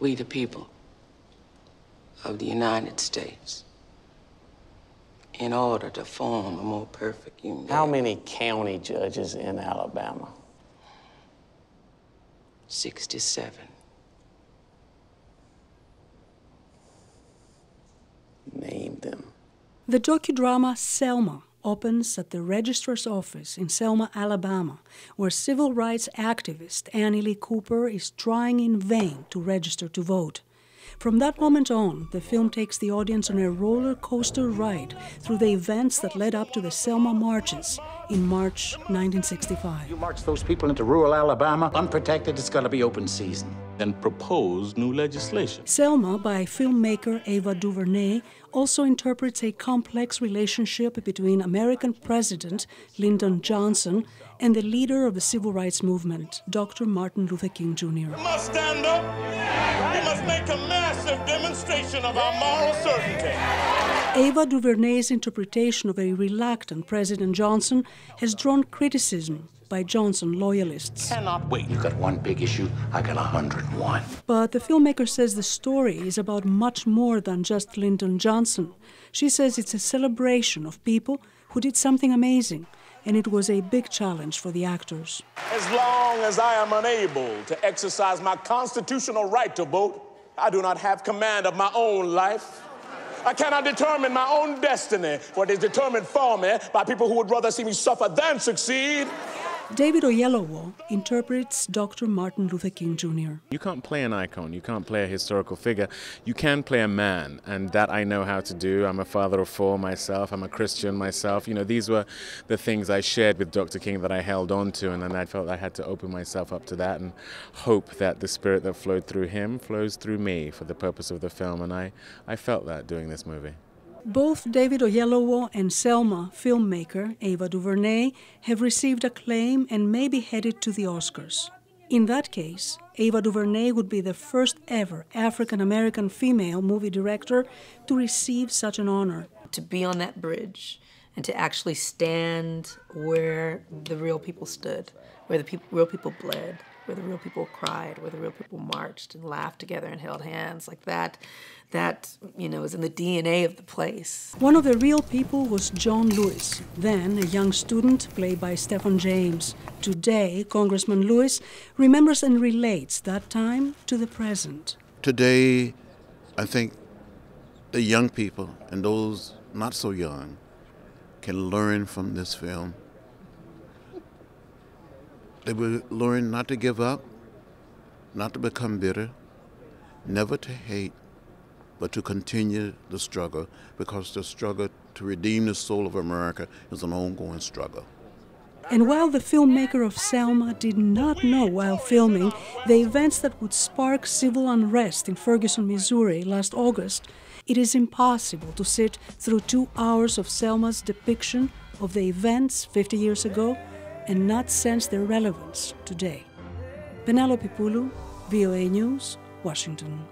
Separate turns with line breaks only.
We the people of the United States, in order to form a more perfect union.
How many county judges in Alabama?
67.
Name them.
The docudrama Selma opens at the registrar's office in Selma, Alabama, where civil rights activist Annie Lee Cooper is trying in vain to register to vote. From that moment on, the film takes the audience on a roller coaster ride through the events that led up to the Selma marches in March 1965.
You march those people into rural Alabama, unprotected, it's gonna be open season.
And propose new legislation.
Selma, by filmmaker Ava DuVernay, also interprets a complex relationship between American President Lyndon Johnson and the leader of the civil rights movement, Dr. Martin Luther King Jr.
We must stand up. We must make a massive demonstration of our moral certainty.
Ava DuVernay's interpretation of a reluctant President Johnson has drawn criticism by Johnson loyalists.
Cannot wait. You got one big issue, I got 101.
But the filmmaker says the story is about much more than just Lyndon Johnson. She says it's a celebration of people who did something amazing, and it was a big challenge for the actors.
As long as I am unable to exercise my constitutional right to vote, I do not have command of my own life. I cannot determine my own destiny, for it is determined for me by people who would rather see me suffer than succeed.
David Oyelowo interprets Dr. Martin Luther King Jr.
You can't play an icon, you can't play a historical figure, you can play a man, and that I know how to do. I'm a father of 4 myself, I'm a Christian myself. You know, these were the things I shared with Dr. King that I held on to, and then I felt I had to open myself up to that and hope that the spirit that flowed through him flows through me for the purpose of the film, and I felt that doing this movie.
Both David Oyelowo and Selma filmmaker Ava DuVernay have received acclaim and may be headed to the Oscars. In that case, Ava DuVernay would be the first ever African-American female movie director to receive such an honor.
To be on that bridge and to actually stand where the real people stood, where the real people bled, where the real people cried, where the real people marched and laughed together and held hands like that, you know, is in the DNA of the place.
One of the real people was John Lewis, then a young student played by Stephen James. Today, Congressman Lewis remembers and relates that time to the present.
Today, I think the young people and those not so young can learn from this film. They will learn not to give up, not to become bitter, never to hate, but to continue the struggle, because the struggle to redeem the soul of America is an ongoing struggle.
And while the filmmaker of Selma did not know while filming the events that would spark civil unrest in Ferguson, Missouri last August, it is impossible to sit through 2 hours of Selma's depiction of the events 50 years ago and not sense their relevance today. Penelope Poulou, VOA News, Washington.